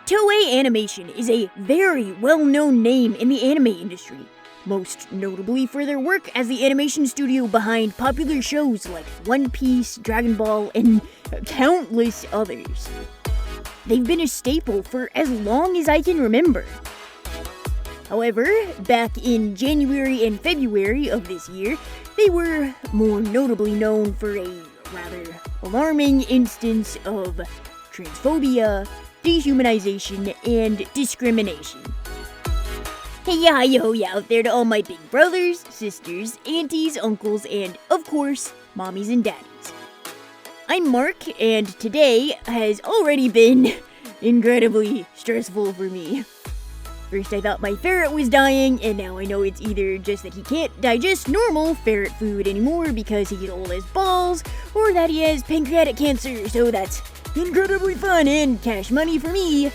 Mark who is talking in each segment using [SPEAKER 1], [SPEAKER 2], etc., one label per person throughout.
[SPEAKER 1] Toei Animation is a very well-known name in the anime industry, most notably for their work as the animation studio behind popular shows like One Piece, Dragon Ball, and countless others. They've been a staple for as long as I can remember. However, back in January and February of this year, they were more notably known for a rather alarming instance of transphobia, dehumanization, and discrimination. Hey yo out there to all my big brothers, sisters, aunties, uncles, and of course, mommies and daddies. I'm Mark, and today has already been incredibly stressful for me. First I thought my ferret was dying, and now I know it's either just that he can't digest normal ferret food anymore because he's old as balls, or that he has pancreatic cancer, so that's incredibly fun and cash money for me.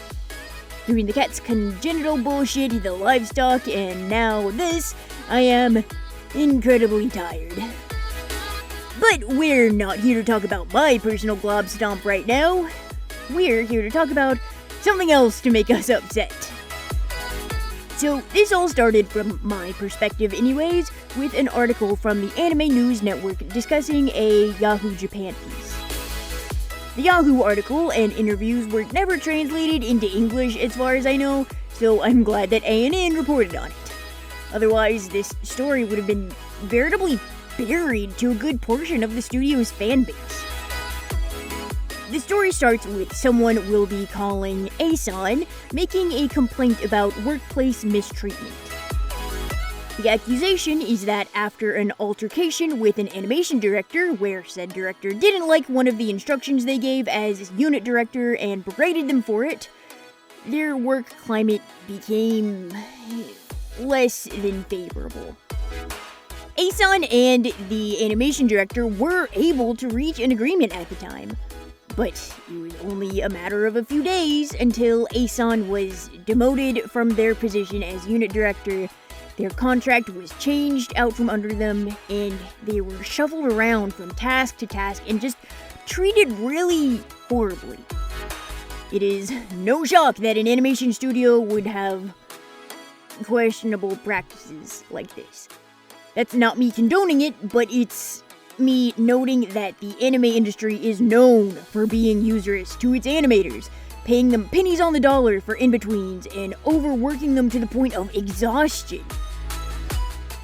[SPEAKER 1] Doing the cat's congenital bullshit, the livestock, and now this, I am incredibly tired. But we're not here to talk about my personal glob stomp right now. We're here to talk about something else to make us upset. So this all started from my perspective anyways, with an article from the Anime News Network discussing a Yahoo Japan piece. The Yahoo article and interviews were never translated into English as far as I know, so I'm glad that ANN reported on it. Otherwise, this story would have been veritably buried to a good portion of the studio's fanbase. The story starts with someone we'll be calling Asan making a complaint about workplace mistreatment. The accusation is that after an altercation with an animation director, where said director didn't like one of the instructions they gave as unit director and berated them for it, their work climate became less than favorable. Asan and the animation director were able to reach an agreement at the time. But it was only a matter of a few days until Asan was demoted from their position as unit director, their contract was changed out from under them, and they were shuffled around from task to task and just treated really horribly. It is no shock that an animation studio would have questionable practices like this. That's not me condoning it, but it's me noting that the anime industry is known for being usurious to its animators, paying them pennies on the dollar for in-betweens, and overworking them to the point of exhaustion.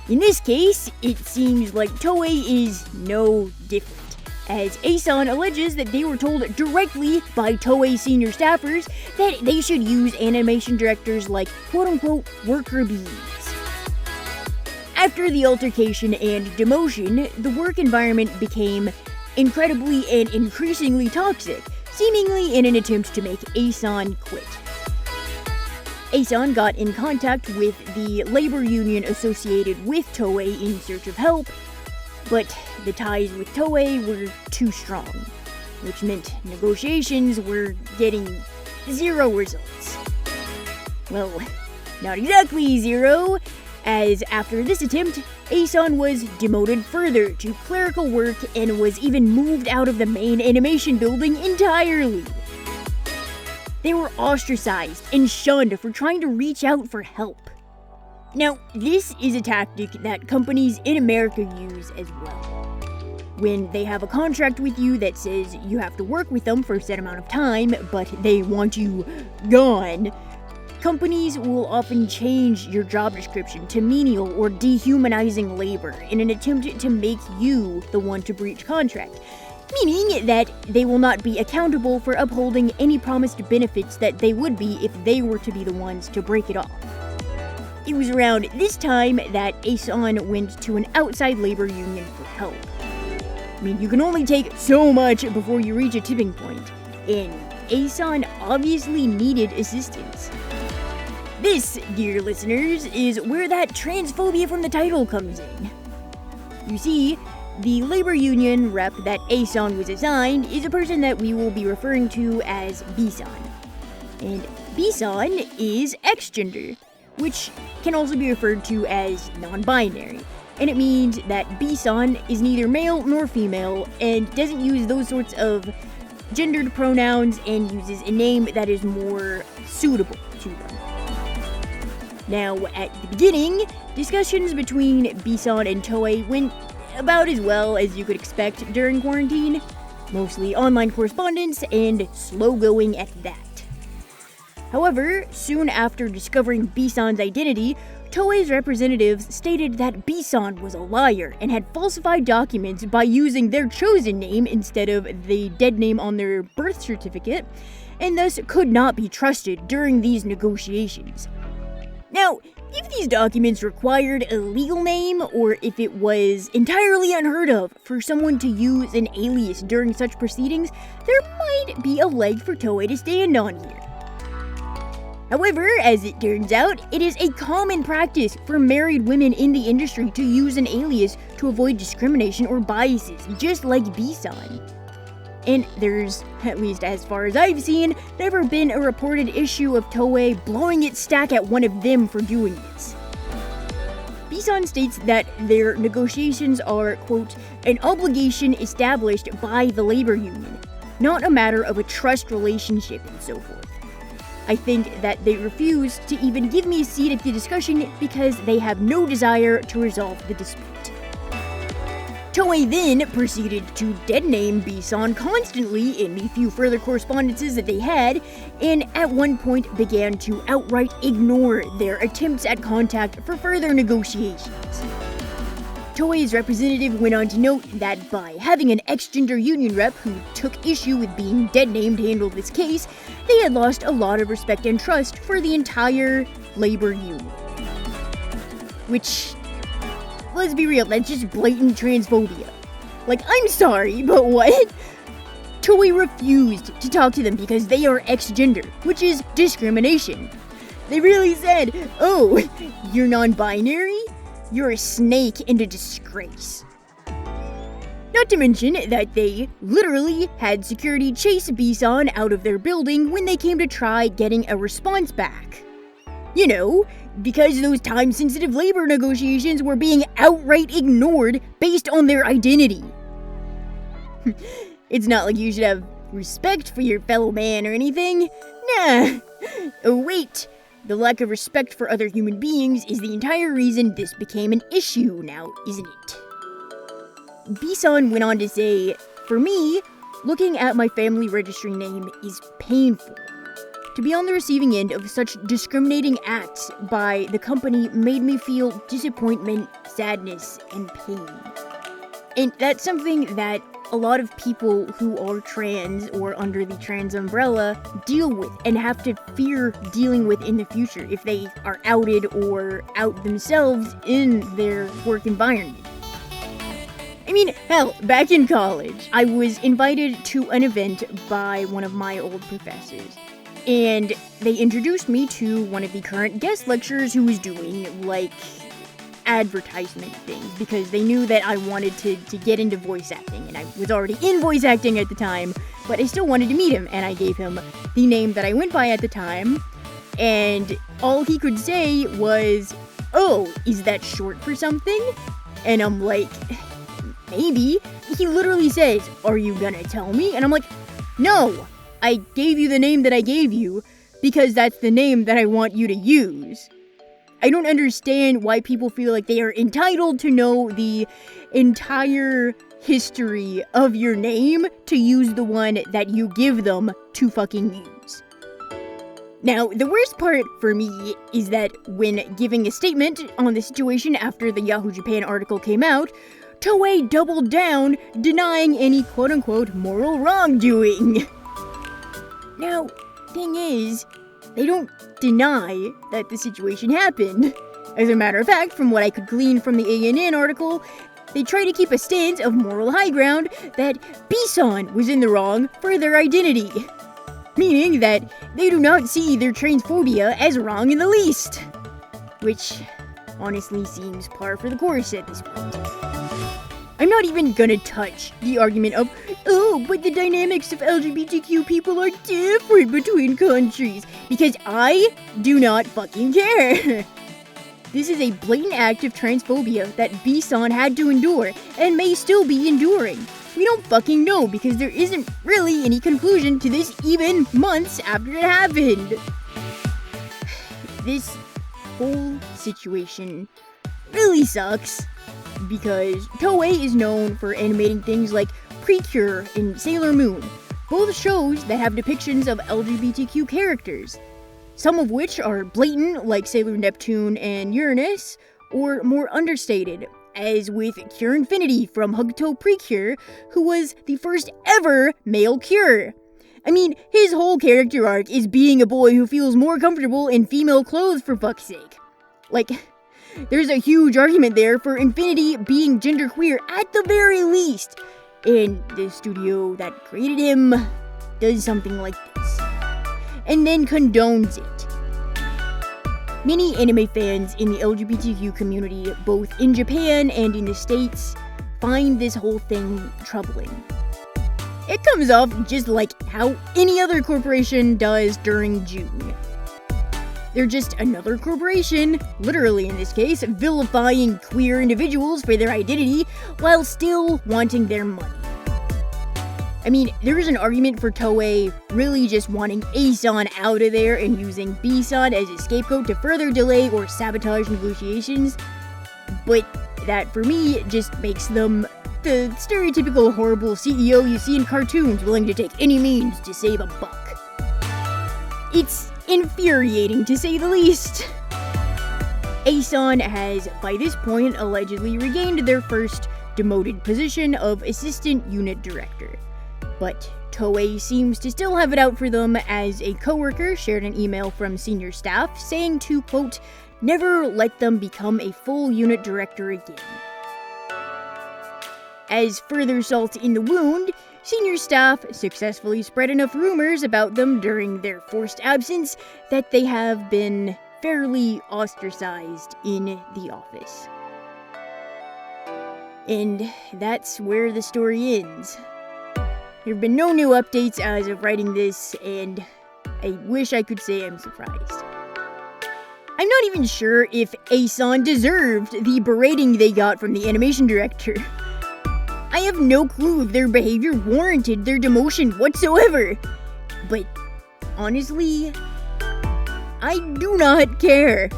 [SPEAKER 1] In this case, it seems like Toei is no different, as Asan alleges that they were told directly by Toei senior staffers that they should use animation directors like quote-unquote worker bees. After the altercation and demotion, the work environment became incredibly and increasingly toxic, seemingly in an attempt to make Asan quit. Asan got in contact with the labor union associated with Toei in search of help, but the ties with Toei were too strong, which meant negotiations were getting zero results. Well, not exactly zero, as after this attempt, Asan was demoted further to clerical work and was even moved out of the main animation building entirely. They were ostracized and shunned for trying to reach out for help. Now, this is a tactic that companies in America use as well. When they have a contract with you that says you have to work with them for a set amount of time, but they want you gone, companies will often change your job description to menial or dehumanizing labor in an attempt to make you the one to breach contract, meaning that they will not be accountable for upholding any promised benefits that they would be if they were to be the ones to break it off. It was around this time that Asan went to an outside labor union for help. I mean, you can only take so much before you reach a tipping point, and Asan obviously needed assistance. This, dear listeners, is where that transphobia from the title comes in. You see, the labor union rep that Asan was assigned is a person that we will be referring to as Bisan. And Bisan is X-gender, which can also be referred to as non-binary. And it means that Bisan is neither male nor female and doesn't use those sorts of gendered pronouns and uses a name that is more suitable to them. Now, at the beginning, discussions between Bison and Toei went about as well as you could expect during quarantine. Mostly online correspondence and slow going at that. However, soon after discovering Bison's identity, Toei's representatives stated that Bison was a liar and had falsified documents by using their chosen name instead of the dead name on their birth certificate, and thus could not be trusted during these negotiations. Now, if these documents required a legal name, or if it was entirely unheard of for someone to use an alias during such proceedings, there might be a leg for Toei to stand on here. However, as it turns out, it is a common practice for married women in the industry to use an alias to avoid discrimination or biases, just like Bison. And there's, at least as far as I've seen, never been a reported issue of Toei blowing its stack at one of them for doing this. Bison states that their negotiations are, quote, an obligation established by the labor union, not a matter of a trust relationship and so forth. I think that they refuse to even give me a seat at the discussion because they have no desire to resolve the dispute. Toei then proceeded to deadname Bison constantly in the few further correspondences that they had, and at one point began to outright ignore their attempts at contact for further negotiations. Toei's representative went on to note that by having an ex-gender union rep who took issue with being dead-named handle this case, they had lost a lot of respect and trust for the entire labor union. Which, let's be real, that's just blatant transphobia. Like, I'm sorry, but what? Toei refused to talk to them because they are ex-gender, which is discrimination. They really said, oh, you're non-binary? You're a snake and a disgrace. Not to mention that they literally had security chase Bison out of their building when they came to try getting a response back. You know, because those time-sensitive labor negotiations were being outright ignored based on their identity. It's not like you should have respect for your fellow man or anything. Nah. Oh wait. The lack of respect for other human beings is the entire reason this became an issue now, isn't it? Bison went on to say, for me, looking at my family registry name is painful. To be on the receiving end of such discriminating acts by the company made me feel disappointment, sadness, and pain. And that's something that a lot of people who are trans or under the trans umbrella deal with and have to fear dealing with in the future if they are outed or out themselves in their work environment. I mean, hell, back in college, I was invited to an event by one of my old professors. And they introduced me to one of the current guest lecturers who was doing, like, advertisement things because they knew that I wanted to get into voice acting, and I was already in voice acting at the time, but I still wanted to meet him, and I gave him the name that I went by at the time, and all he could say was, oh, is that short for something? And I'm like, maybe. He literally says, are you gonna tell me? And I'm like, no, I gave you the name that I gave you because that's the name that I want you to use. I don't understand why people feel like they are entitled to know the entire history of your name to use the one that you give them to fucking use. Now, the worst part for me is that when giving a statement on the situation after the Yahoo Japan article came out, Toei doubled down, denying any quote-unquote moral wrongdoing. Now, thing is, they don't deny that the situation happened. As a matter of fact, from what I could glean from the ANN article, they try to keep a stance of moral high ground that Bison was in the wrong for their identity. Meaning that they do not see their transphobia as wrong in the least. Which honestly seems par for the course at this point. I'm not even gonna touch the argument of, oh, but the dynamics of LGBTQ people are different between countries, because I do not fucking care. This is a blatant act of transphobia that Bison had to endure, and may still be enduring, We don't fucking know because there isn't really any conclusion to this even months after it happened. This whole situation really sucks because Toei is known for animating things like Precure and Sailor Moon, both shows that have depictions of LGBTQ characters, some of which are blatant like Sailor Neptune and Uranus, or more understated, as with Cure Infinity from Hokuto Precure, who was the first ever male Cure. I mean, his whole character arc is being a boy who feels more comfortable in female clothes, for fuck's sake. Like, there's a huge argument there for Infinity being genderqueer at the very least, and the studio that created him does something like this, and then condones it. Many anime fans in the LGBTQ community, both in Japan and in the States, find this whole thing troubling. It comes off just like how any other corporation does during June. They're just another corporation, literally in this case, vilifying queer individuals for their identity while still wanting their money. I mean, there is an argument for Toei really just wanting A-san out of there and using B-san as a scapegoat to further delay or sabotage negotiations, but that for me just makes them the stereotypical horrible CEO you see in cartoons willing to take any means to save a buck. It's infuriating to say the least. A-san has, by this point, allegedly regained their first demoted position of Assistant Unit Director. But Toei seems to still have it out for them, as a coworker shared an email from senior staff saying to, quote, never let them become a full unit director again. As further salt in the wound, senior staff successfully spread enough rumors about them during their forced absence that they have been fairly ostracized in the office. And that's where the story ends. There have been no new updates as of writing this, and I wish I could say I'm surprised. I'm not even sure if A-san deserved the berating they got from the animation director. I have no clue if their behavior warranted their demotion whatsoever. But honestly, I do not care.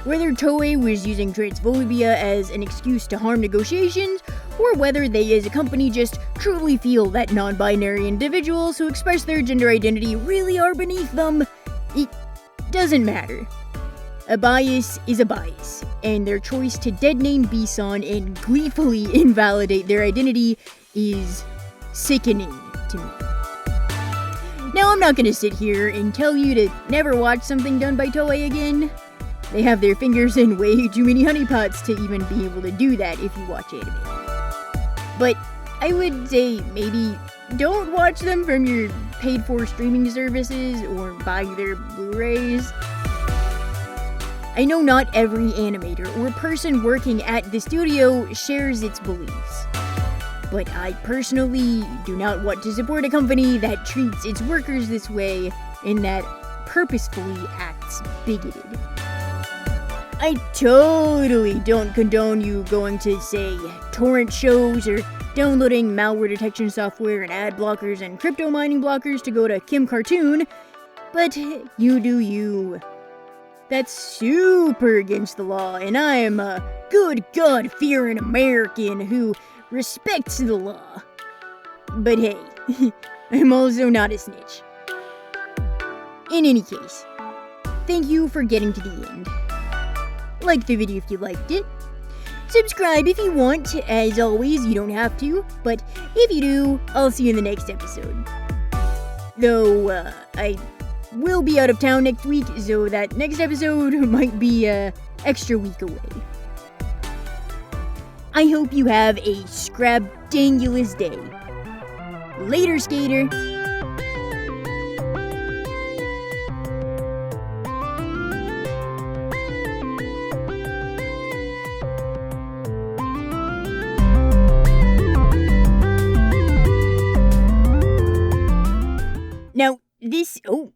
[SPEAKER 1] Whether Toei was using transphobia as an excuse to harm negotiations, or whether they as a company just truly feel that non-binary individuals who express their gender identity really are beneath them, it doesn't matter. A bias is a bias, and their choice to dead-name B-san and gleefully invalidate their identity is sickening to me. Now, I'm not gonna sit here and tell you to never watch something done by Toei again. They have their fingers in way too many honeypots to even be able to do that if you watch anime. But I would say maybe don't watch them from your paid-for streaming services or buy their Blu-rays. I know not every animator or person working at the studio shares its beliefs, but I personally do not want to support a company that treats its workers this way and that purposefully acts bigoted. I totally don't condone you going to, say, torrent shows or downloading malware detection software and ad blockers and crypto mining blockers to go to Kim Cartoon, but you do you. That's super against the law, and I am a good God-fearing American who respects the law. But hey, I'm also not a snitch. In any case, thank you for getting to the end. Like the video if you liked it. Subscribe if you want. As always, you don't have to, but if you do, I'll see you in the next episode. Though, I will be out of town next week, so that next episode might be a extra week away. I hope you have a scrabdangulous day. Later, skater! Now, this... Oh,